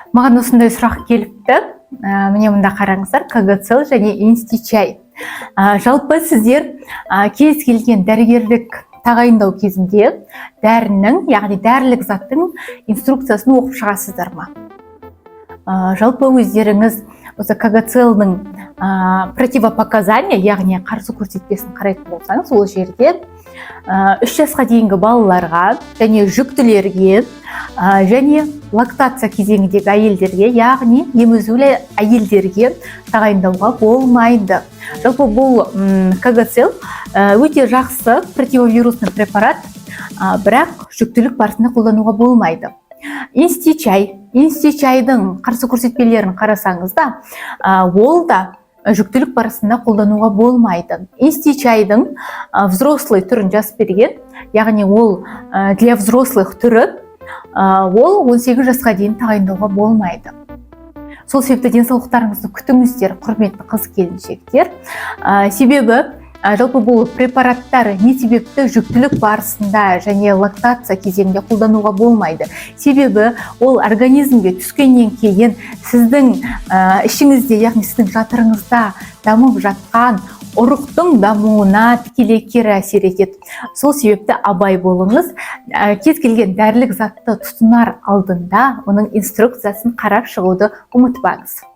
Маған осындай сұрақ келіпті. Міне мұнда қараңыздар, КГЦЛ және инстичай. Жалпы сіздер кез келген дәрігерлік тағайындау кезінде дәрінің, яғни дәрілік заттың инструкциясын оқып шығасыздар ма? Жалпы өздеріңіз осы КГЦЛ-ның противопоказания, яғни қарсы көрсетпесін қарайтын болсаңыз, ол жерде 3 жасқа дейінгі балаларға және жүктілерге және лактация кезеңіндегі әйелдерге, яғни емізулі әйелдерге тағайындауға болмайды. Жалпы бұл КГЦЛ өте жақсы противовирусный препарат, бірақ жүктілік барысында қолдануға болмайды. Инстичайдың қарсы көрсетпелерін қарасаңызда, ол да жүктілік барысында қолдануға болмайды. Инстичайдың взрослый түрін жазып берген, яғни ол для взрослых түрі, ол 18 жасқа дейін тағайындауға болмайды. Сол себепті денсаулықтарыңызды күтіңіздер, құрметті қыз-келіншектер. Себебі жалпы бұл препараттар не себепті жүктілік барысында және лактация кезеңінде қолдануға болмайды. Себебі ол организмге түскеннен кейін сіздің ішіңізде, яғни сіздің жатырыңызда дамып жатқан ұрықтың дамуына тікелей кері әсер етеді. Сол себепті абай болыңыз. Кез келген дәрілік затты тұтынар алдында оның инструкциясын қарап шығуды ұмытпаңыз.